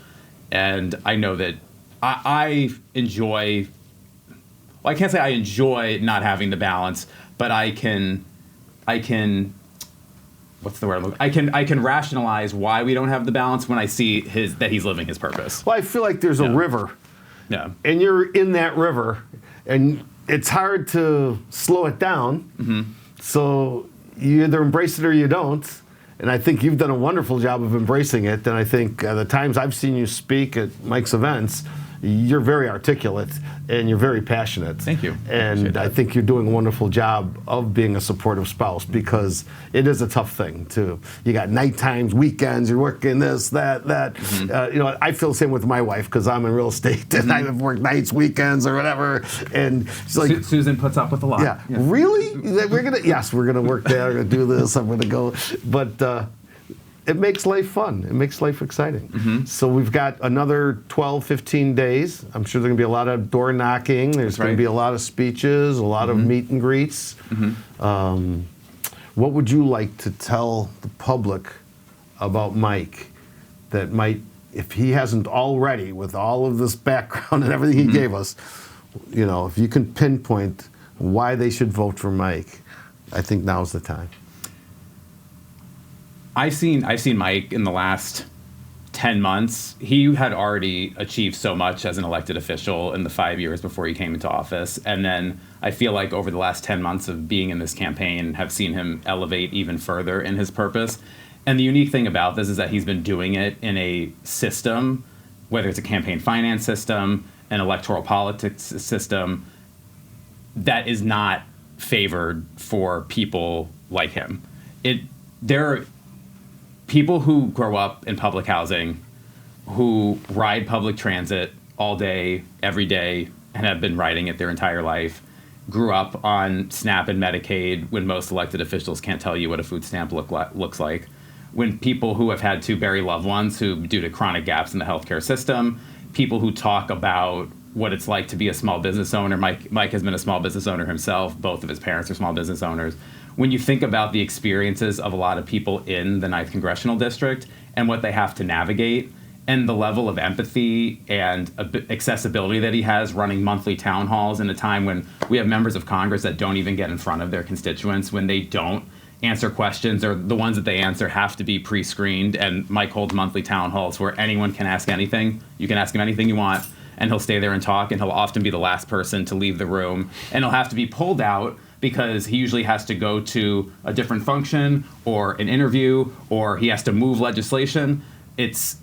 And I know that I enjoy... Well, I can't say I enjoy not having the balance, but I can what's the word? I can rationalize why we don't have the balance when I see that he's living his purpose. Well, I feel like there's a river. Yeah. And you're in that river, and it's hard to slow it down. Mm-hmm. So you either embrace it or you don't. And I think you've done a wonderful job of embracing it. And I think the times I've seen you speak at Mike's events, you're very articulate and you're very passionate. Thank you. And I think you're doing a wonderful job of being a supportive spouse, because it is a tough thing too. You got night times, weekends, you're working this, that. Mm-hmm. I feel the same with my wife, because I'm in real estate and I've worked nights, weekends, or whatever. And she's like, Susan puts up with a lot. Yeah. Really? We're gonna work there. We're gonna do this. I'm gonna go. But it makes life fun. It makes life exciting. Mm-hmm. So we've got another 12, 15 days. I'm sure there's going to be a lot of door knocking. There's going to be a lot of speeches, a lot of meet and greets. Mm-hmm. What would you like to tell the public about Mike that might, if he hasn't already, with all of this background and everything he gave us, if you can pinpoint why they should vote for Mike, I think now's the time. I've seen Mike in the last 10 months. He had already achieved so much as an elected official in the 5 years before he came into office. And then I feel like over the last 10 months of being in this campaign, have seen him elevate even further in his purpose. And the unique thing about this is that he's been doing it in a system, whether it's a campaign finance system, an electoral politics system, that is not favored for people like him. There are people who grow up in public housing, who ride public transit all day, every day, and have been riding it their entire life, grew up on SNAP and Medicaid when most elected officials can't tell you what a food stamp looks like. When people who have had to bury loved ones due to chronic gaps in the healthcare system, people who talk about what it's like to be a small business owner. Mike has been a small business owner himself. Both of his parents are small business owners. When you think about the experiences of a lot of people in the 9th Congressional District and what they have to navigate, and the level of empathy and accessibility that he has running monthly town halls in a time when we have members of Congress that don't even get in front of their constituents, when they don't answer questions, or the ones that they answer have to be pre-screened. And Mike holds monthly town halls where anyone can ask anything. You can ask him anything you want, and he'll stay there and talk, and he'll often be the last person to leave the room, and he'll have to be pulled out because he usually has to go to a different function or an interview, or he has to move legislation. It's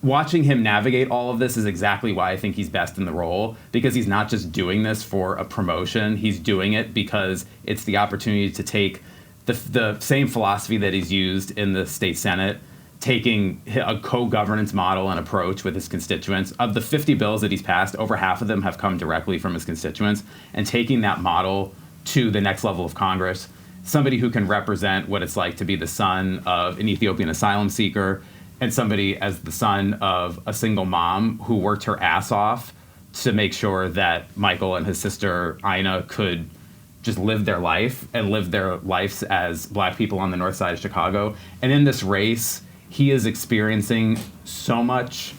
watching him navigate all of this is exactly why I think he's best in the role, because he's not just doing this for a promotion. He's doing it because it's the opportunity to take the same philosophy that he's used in the state Senate, taking a co-governance model and approach with his constituents. Of the 50 bills that he's passed, over half of them have come directly from his constituents, and taking that model to the next level of Congress. Somebody who can represent what it's like to be the son of an Ethiopian asylum seeker, and somebody as the son of a single mom who worked her ass off to make sure that Michael and his sister Ina could just live their life and live their lives as black people on the north side of Chicago. And in this race, he is experiencing so much,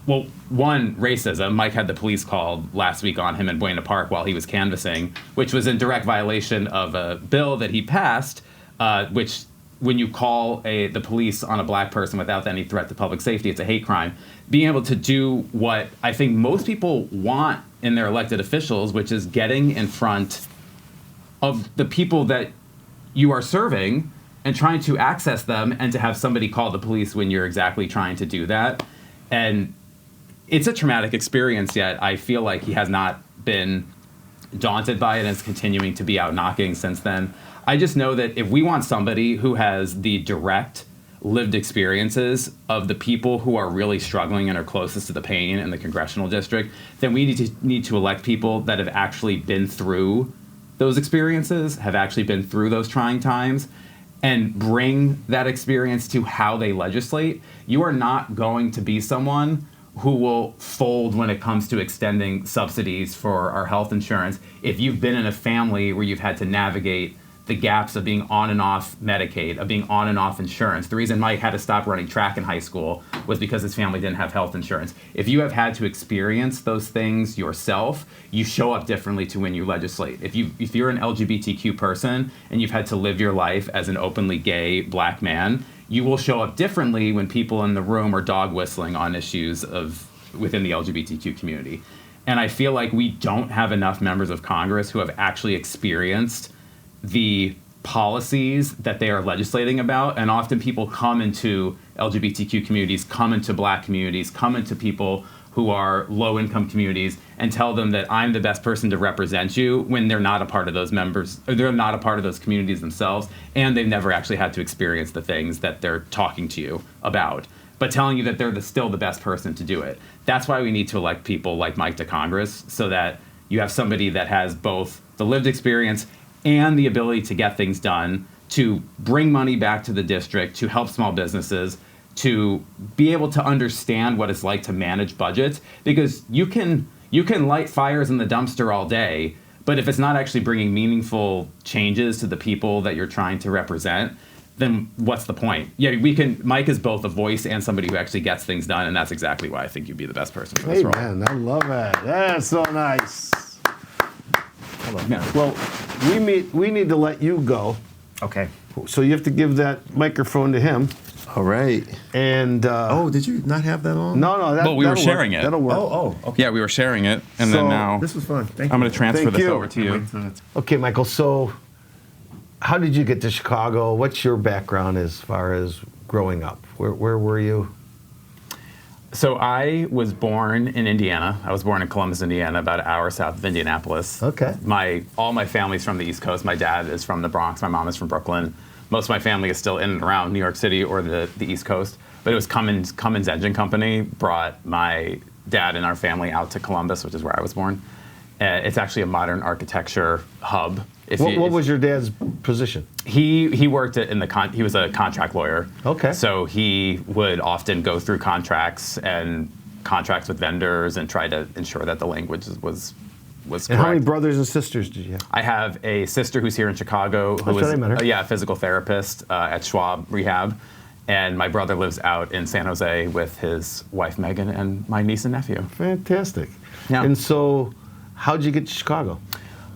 well, one, racism. Mike had the police called last week on him in Buena Park while he was canvassing, which was in direct violation of a bill that he passed, which when you call the police on a black person without any threat to public safety, it's a hate crime. Being able to do what I think most people want in their elected officials, which is getting in front of the people that you are serving and trying to access them, and to have somebody call the police when you're exactly trying to do that. And it's a traumatic experience, yet I feel like he has not been daunted by it and is continuing to be out knocking since then. I just know that if we want somebody who has the direct lived experiences of the people who are really struggling and are closest to the pain in the congressional district, then we need to elect people that have actually been through those experiences, have actually been through those trying times, and bring that experience to how they legislate. You are not going to be someone who will fold when it comes to extending subsidies for our health insurance if you've been in a family where you've had to navigate the gaps of being on and off Medicaid, of being on and off insurance. The reason Mike had to stop running track in high school was because his family didn't have health insurance. If you have had to experience those things yourself, you show up differently to when you legislate. If you're an LGBTQ person and you've had to live your life as an openly gay black man, you will show up differently when people in the room are dog whistling on issues within the LGBTQ community. And I feel like we don't have enough members of Congress who have actually experienced the policies that they are legislating about. And often people come into LGBTQ communities, come into black communities, come into people who are low-income communities and tell them that I'm the best person to represent you when they're not a part of those members, or they're not a part of those communities themselves, and they've never actually had to experience the things that they're talking to you about, but telling you that they're still the best person to do it. That's why we need to elect people like Mike to Congress, so that you have somebody that has both the lived experience and the ability to get things done, to bring money back to the district, to help small businesses, to be able to understand what it's like to manage budgets. Because you can light fires in the dumpster all day, but if it's not actually bringing meaningful changes to the people that you're trying to represent, then what's the point? Yeah, Mike is both a voice and somebody who actually gets things done, and that's exactly why I think you'd be the best person for this role. Man, I love that. That's so nice. Yeah. Well, we need to let you go. Okay. So you have to give that microphone to him. All right. And Oh, did you not have that on? no, Well, we were that'll sharing work. it. That'll work. Yeah, we were sharing it, and So, then now This was fun. Thank you. I'm going to transfer Thank this you. over to you. Okay, Michael. So, how did you get to Chicago? What's your background as far as growing up? Where were you? So I was born in Indiana. I was born in Columbus, Indiana, about an hour south of Indianapolis. Okay. All my family's from the East Coast. My dad is from the Bronx. My mom is from Brooklyn. Most of my family is still in and around New York City or the East Coast. But it was Cummins Engine Company brought my dad and our family out to Columbus, which is where I was born. It's actually a modern architecture hub. What was your dad's position? He worked he was a contract lawyer. Okay. So he would often go through contracts with vendors and try to ensure that the language was correct. And how many brothers and sisters did you have? I have a sister who's here in Chicago who is a physical therapist at Schwab Rehab, and my brother lives out in San Jose with his wife Megan and my niece and nephew. Fantastic. Yeah. And so, how'd you get to Chicago?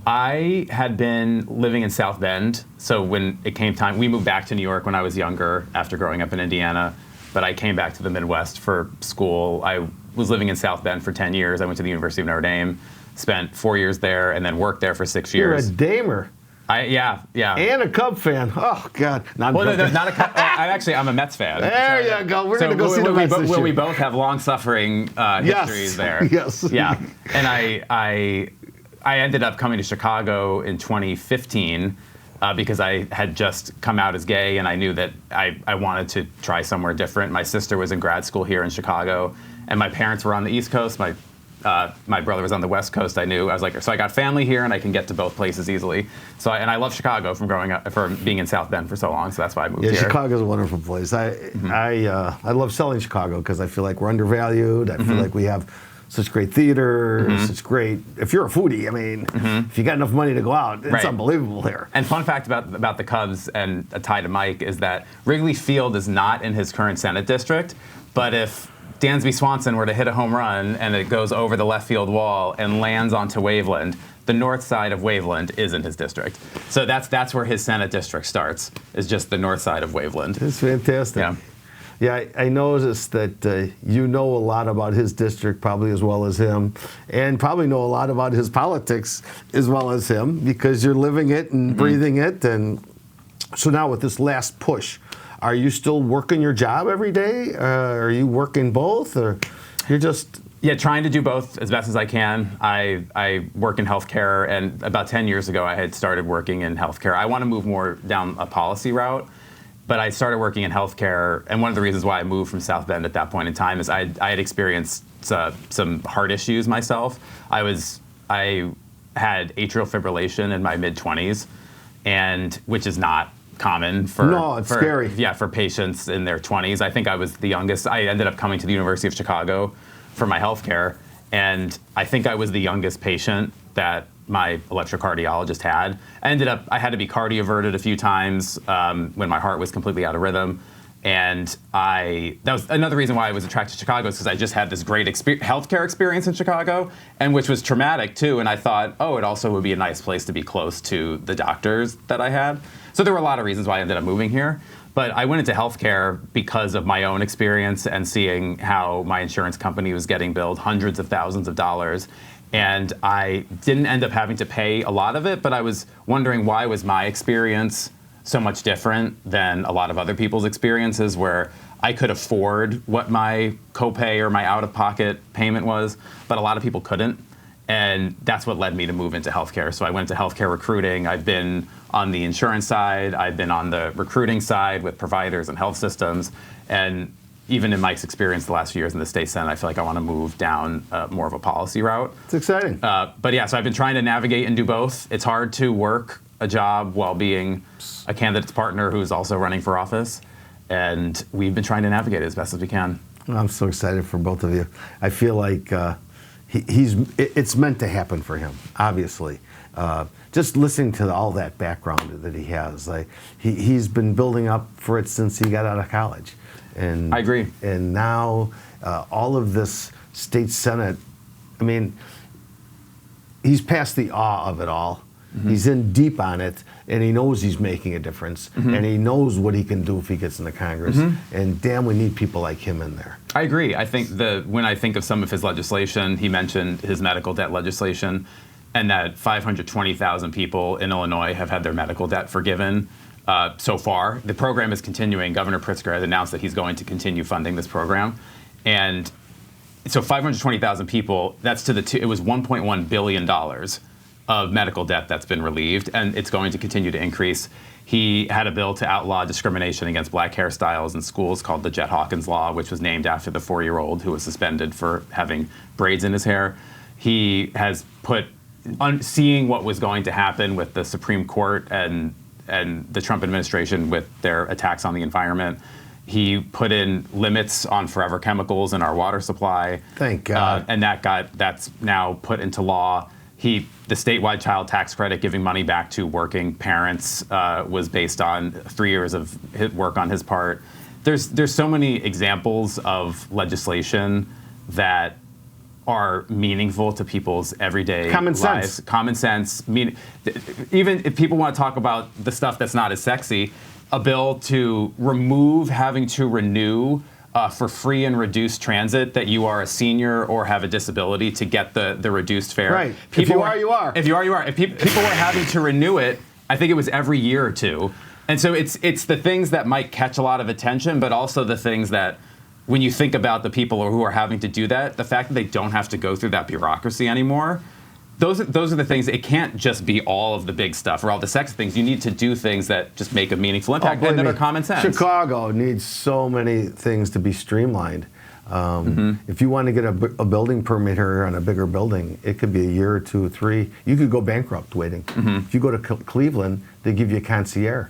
I had been living in South Bend, so when it came time, we moved back to New York when I was younger after growing up in Indiana, but I came back to the Midwest for school. I was living in South Bend for 10 years. I went to the University of Notre Dame, spent 4 years there, and then worked there for 6 You're years. a damer. Yeah. And a Cub fan. Oh, God. Well, no, not a. I'm a Mets fan. There you go. We're going to go see the Mets this year. We both have long-suffering histories there. Yes. Yeah. And I ended up coming to Chicago in 2015 because I had just come out as gay, and I knew that I wanted to try somewhere different. My sister was in grad school here in Chicago, and my parents were on the East Coast. My brother was on the West Coast. I knew. I was like, so I got family here, and I can get to both places easily. So and I love Chicago from being in South Bend for so long. So that's why I moved here. Chicago's a wonderful place. I love selling Chicago because I feel like we're undervalued. I feel like we have such great theater, such great. If you're a foodie, I mean, if you got enough money to go out, it's unbelievable here. And fun fact about the Cubs and a tie to Mike is that Wrigley Field is not in his current Senate district, but if Dansby Swanson were to hit a home run and it goes over the left field wall and lands onto Waveland, the north side of Waveland is in his district. So that's where his Senate district starts, is just the north side of Waveland. It's fantastic. Yeah. Yeah, I noticed that you know a lot about his district probably as well as him, and probably know a lot about his politics as well as him because you're living it and breathing it. And so now with this last push, are you still working your job every day? Are you working both, or you're just... Yeah, trying to do both as best as I can. I work in healthcare, and about 10 years ago, I had started working in healthcare. I want to move more down a policy route, but I started working in healthcare, and one of the reasons why I moved from South Bend at that point in time is I had experienced some heart issues myself. I had atrial fibrillation in my mid-20s, and which is not common for scary. Yeah, for patients in their 20s. I think I was the youngest. I ended up coming to the University of Chicago for my healthcare, and I think I was the youngest patient that my electrocardiologist had. I had to be cardioverted a few times when my heart was completely out of rhythm. And that was another reason why I was attracted to Chicago, is because I just had this great healthcare experience in Chicago, and which was traumatic too. And I thought, it also would be a nice place to be close to the doctors that I had. So there were a lot of reasons why I ended up moving here. But I went into healthcare because of my own experience and seeing how my insurance company was getting billed hundreds of thousands of dollars. And I didn't end up having to pay a lot of it, but I was wondering, why was my experience so much different than a lot of other people's experiences, where I could afford what my copay or my out-of-pocket payment was, but a lot of people couldn't. And that's what led me to move into healthcare. So I went to healthcare recruiting. I've been on the insurance side. I've been on the recruiting side with providers and health systems. And even in Mike's experience the last few years in the state Senate, I feel like I want to move down more of a policy route. It's exciting. But yeah, so I've been trying to navigate and do both. It's hard to work a job while being a candidate's partner who's also running for office. And we've been trying to navigate it as best as we can. I'm so excited for both of you. I feel like it's meant to happen for him, obviously. Just listening to all that background that he has, he's been building up for it since he got out of college. And I agree. And now all of this state Senate, I mean, he's past the awe of it all. Mm-hmm. He's in deep on it, and he knows he's making a difference, and he knows what he can do if he gets into Congress. And damn, we need people like him in there. I agree. I think when I think of some of his legislation, he mentioned his medical debt legislation, and that 520,000 people in Illinois have had their medical debt forgiven so far. The program is continuing. Governor Pritzker has announced that he's going to continue funding this program. And so 520,000 people, that's to it was $1.1 billion of medical debt that's been relieved, and it's going to continue to increase. He had a bill to outlaw discrimination against black hairstyles in schools called the Jet Hawkins Law, which was named after the 4-year-old who was suspended for having braids in his hair. He has seeing what was going to happen with the Supreme Court and the Trump administration with their attacks on the environment. He put in limits on forever chemicals in our water supply. Thank God. And that's now put into law. The statewide child tax credit, giving money back to working parents, was based on 3 years of work on his part. There's so many examples of legislation that are meaningful to people's everyday lives. Common sense. Even if people want to talk about the stuff that's not as sexy, a bill to remove having to renew for free and reduced transit that you are a senior or have a disability to get the reduced fare. Right. If you are, you are. If you are, you are. If people were having to renew it, I think it was every year or two. And so it's the things that might catch a lot of attention, but also the things that, when you think about the people who are having to do that, the fact that they don't have to go through that bureaucracy anymore, those are the things. It can't just be all of the big stuff or all the sexy things. You need to do things that just make a meaningful impact and that are common sense. Chicago needs so many things to be streamlined. If you want to get a building permit here on a bigger building, it could be a year or 2 or 3. You could go bankrupt waiting. If you go to Cleveland, they give you a concierge.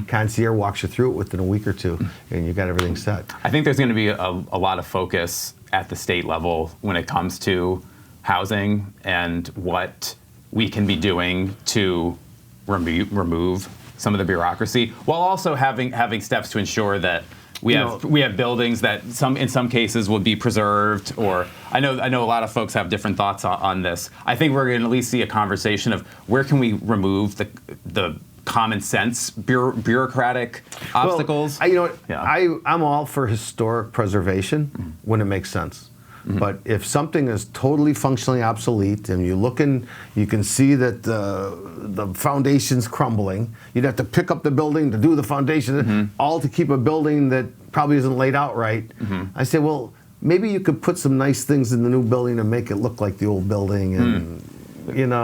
Concierge walks you through it within a week or 2, and you got everything set. I think there's going to be a lot of focus at the state level when it comes to housing and what we can be doing to remove some of the bureaucracy, while also having steps to ensure that we have buildings that in some cases would be preserved. Or I know a lot of folks have different thoughts on this. I think we're going to at least see a conversation of where can we remove the common sense bureaucratic obstacles. Well, I'm all for historic preservation when it makes sense. But if something is totally functionally obsolete and you look and you can see that the foundation's crumbling, you'd have to pick up the building to do the foundation, all to keep a building that probably isn't laid out right. I say, well, maybe you could put some nice things in the new building to make it look like the old building. And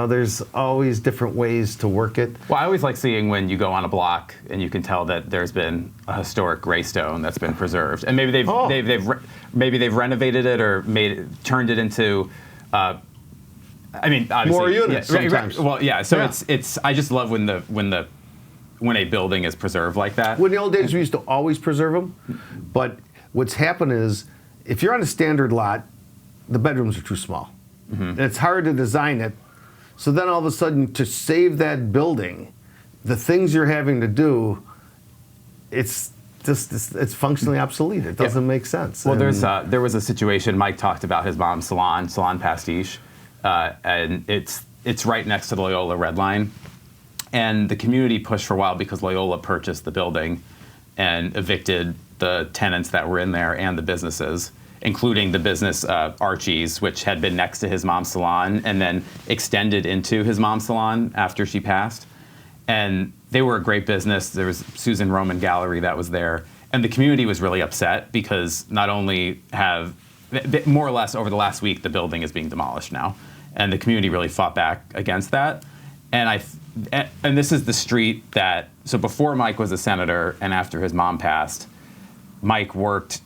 there's always different ways to work it. Well, I always like seeing when you go on a block and you can tell that there's been a historic greystone that's been preserved, and maybe they've renovated it or turned it into. Obviously, more units sometimes. Well, yeah. So it's. I just love when a building is preserved like that. Well, in the old days, we used to always preserve them, but what's happened is, if you're on a standard lot, the bedrooms are too small, and it's hard to design it. So then all of a sudden, to save that building, the things you're having to do, it's functionally obsolete. It doesn't make sense. Well, there was a situation. Mike talked about his mom's salon Pastiche, and it's right next to the Loyola Red Line. And the community pushed for a while because Loyola purchased the building and evicted the tenants that were in there and the businesses, including the business Archie's, which had been next to his mom's salon and then extended into his mom's salon after she passed. And they were a great business. There was Susan Roman Gallery that was there. And the community was really upset because not only more or less over the last week, the building is being demolished now. And the community really fought back against that. And this is the street so before Mike was a senator and after his mom passed, Mike worked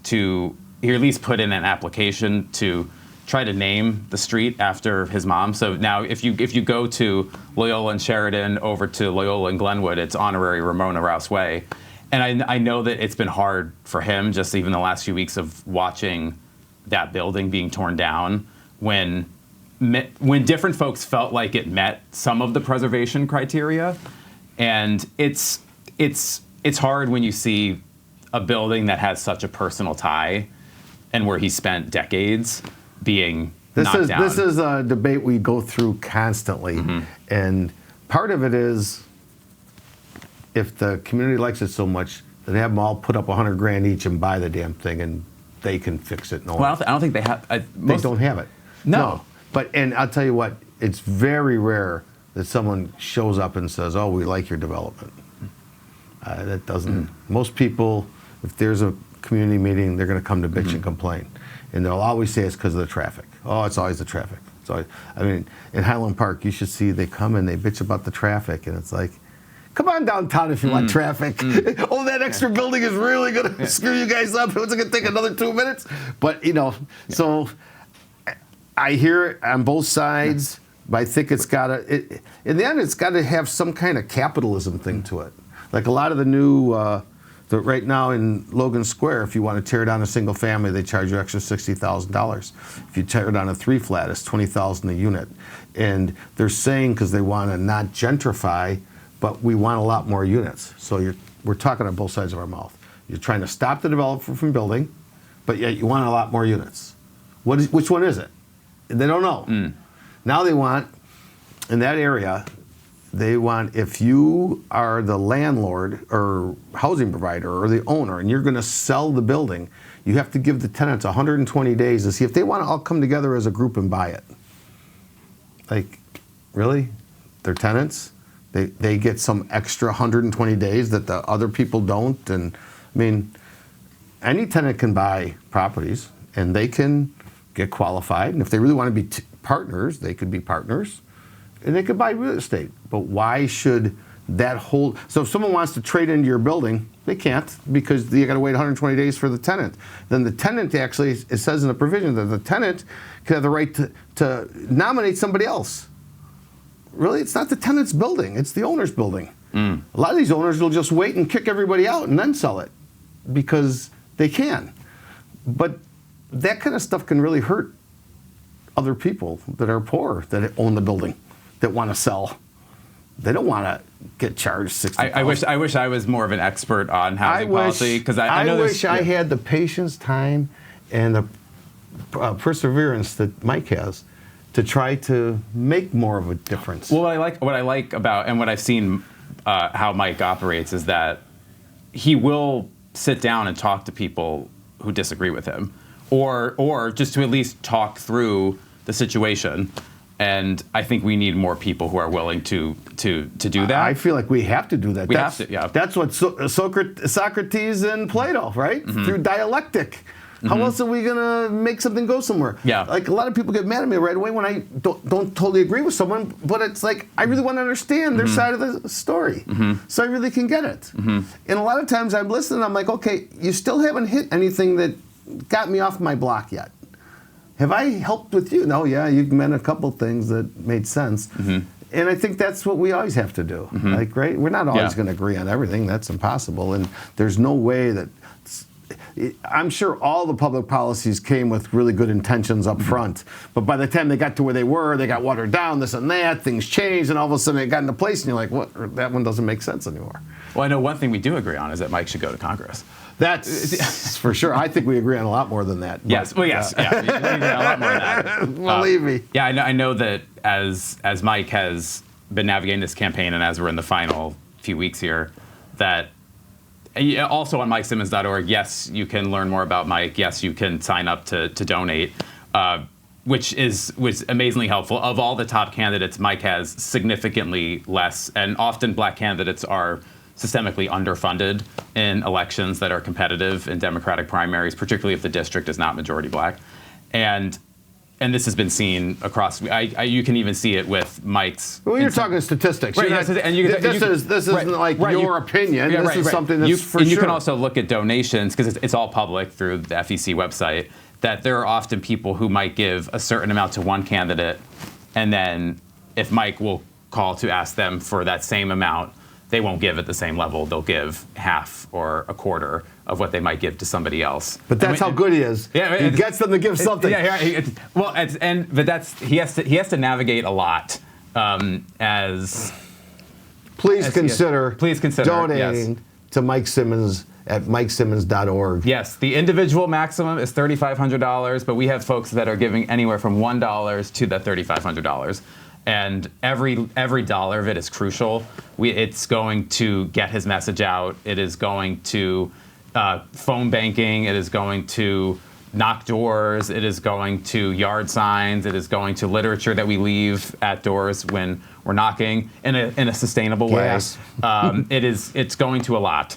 he at least put in an application to try to name the street after his mom. So now if you go to Loyola and Sheridan over to Loyola and Glenwood, it's honorary Ramona Rouse Way. And I know that it's been hard for him, just even the last few weeks of watching that building being torn down, when different folks felt like it met some of the preservation criteria. And it's hard when you see a building that has such a personal tie and where he spent decades being knocked down. This is a debate we go through constantly. And part of it is, if the community likes it so much, then have them all put up $100,000 each and buy the damn thing, and they can fix it. Well, I don't think they have. They don't have it. No. And I'll tell you what, it's very rare that someone shows up and says, "Oh, we like your development." That doesn't. Most people, if there's a community meeting, they're going to come to bitch and complain, and they'll always say it's because of the traffic. Oh, it's always the traffic. So in Highland Park, you should see they come and they bitch about the traffic, and it's like, come on downtown if you want traffic. Oh, that extra building is really going to screw you guys up. It's going to take another 2 minutes. But, so I hear it on both sides, but I think it's got to, in the end, it's got to have some kind of capitalism thing to it. Like a lot of the new, right now in Logan Square, if you want to tear down a single family, they charge you extra $60,000. If you tear down a 3-flat, it's $20,000 a unit. And they're saying, because they want to not gentrify, but we want a lot more units. So we're talking on both sides of our mouth. You're trying to stop the developer from building, but yet you want a lot more units. Which one is it? They don't know. Now they want, in that area, if you are the landlord or housing provider or the owner and you're going to sell the building, you have to give the tenants 120 days to see if they want to all come together as a group and buy it. Like, really? They're tenants? They get some extra 120 days that the other people don't? And I mean, any tenant can buy properties and they can get qualified. And if they really want to be partners, they could be partners. And they could buy real estate. But why should that whole... So if someone wants to trade into your building, they can't because you got to wait 120 days for the tenant. Then the tenant actually, it says in the provision that the tenant can have the right to nominate somebody else. Really, it's not the tenant's building. It's the owner's building. A lot of these owners will just wait and kick everybody out and then sell it because they can. But that kind of stuff can really hurt other people that are poor that own the building, that want to sell. They don't want to get charged $60,000. I wish I was more of an expert on housing policy because I know wish I had the patience, time, and the perseverance that Mike has to try to make more of a difference. Well, what I like about and what I've seen how Mike operates is that he will sit down and talk to people who disagree with him, or just to at least talk through the situation. And I think we need more people who are willing to do that. I feel like we have to do that. Have to, yeah. That's what Socrates and Plato, right? Through dialectic. How else are we going to make something go somewhere? Yeah. Like, a lot of people get mad at me right away when I don't totally agree with someone, but it's like, I really want to understand their side of the story, so I really can get it. And a lot of times I'm listening, I'm like, okay, you still haven't hit anything that got me off my block yet. Have I helped with you? No, yeah, you've meant a couple things that made sense. And I think that's what we always have to do. Like, right? We're not always going to agree on everything. That's impossible. And there's no way that... I'm sure all the public policies came with really good intentions up front. But by the time they got to where they were, they got watered down, this and that, things changed, and all of a sudden it got into place, and you're like, what? That one doesn't make sense anymore. Well, I know one thing we do agree on is that Mike should go to Congress. That's for sure. I think we agree on a lot more than that. Yes. Well, yes. Yeah. We agree on a lot more than that. Believe me. Yeah, I know that as Mike has been navigating this campaign, and as we're in the final few weeks here, that also on MikeSimmons.org, yes, you can learn more about Mike. Yes, you can sign up to donate, which was amazingly helpful. Of all the top candidates, Mike has significantly less, and often black candidates are systemically underfunded in elections that are competitive in Democratic primaries, particularly if the district is not majority black. And this has been seen across. You can even see it with Mike's. Well, you're talking statistics. Right, this isn't like your opinion. This is something that's for sure. You can also look at donations, because it's all public through the FEC website, that there are often people who might give a certain amount to one candidate, and then if Mike will call to ask them for that same amount, they won't give at the same level. They'll give half or a quarter of what they might give to somebody else. But that's how good he is. Yeah, he gets them to give something. But he has to navigate a lot. Please consider donating yes. to Mike Simmons at MikeSimmons.org. Yes, the individual maximum is $3,500, but we have folks that are giving anywhere from $1 to the $3,500. And every dollar of it is crucial. It's going to get his message out. It is going to phone banking. It is going to knock doors. It is going to yard signs. It is going to literature that we leave at doors when we're knocking in a sustainable way. Yes. It's going to a lot.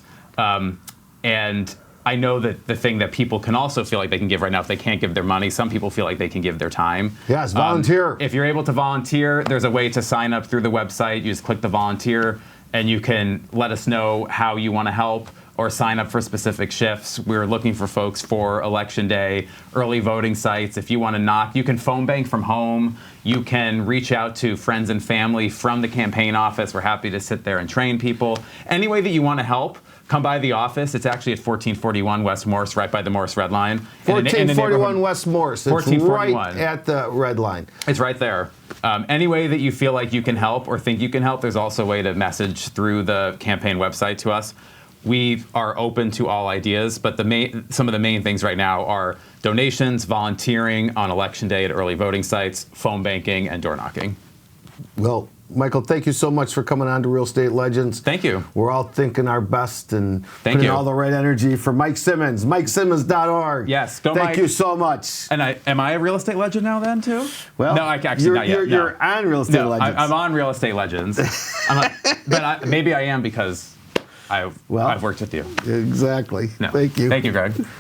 And I know that the thing that people can also feel like they can give right now, if they can't give their money, some people feel like they can give their time. Yes, volunteer. If you're able to volunteer, there's a way to sign up through the website. You just click the volunteer, and you can let us know how you want to help or sign up for specific shifts. We're looking for folks for Election Day, early voting sites. If you want to knock, you can phone bank from home. You can reach out to friends and family from the campaign office. We're happy to sit there and train people. Any way that you want to help, come by the office. It's actually at 1441 West Morse, right by the Morse Red Line. 1441 West Morse. It's 1441. right at the Red Line. It's right there. Any way that you feel like you can help or think you can help, there's also a way to message through the campaign website to us. We are open to all ideas, but some of the main things right now are donations, volunteering on Election Day at early voting sites, phone banking, and door knocking. Well, Michael, thank you so much for coming on to Real Estate Legends. Thank you. We're all thinking our best and Thank putting you. all the right energy for Mike Simmons, MikeSimmons.org. Yes, go Thank Mike. you so much. And am I a real estate legend now then too? Well, no, I actually not yet. You're on Real Estate No, Legends. I'm on Real Estate Legends. Maybe I am because I've worked with you. Exactly. No. Thank you. Thank you, Greg.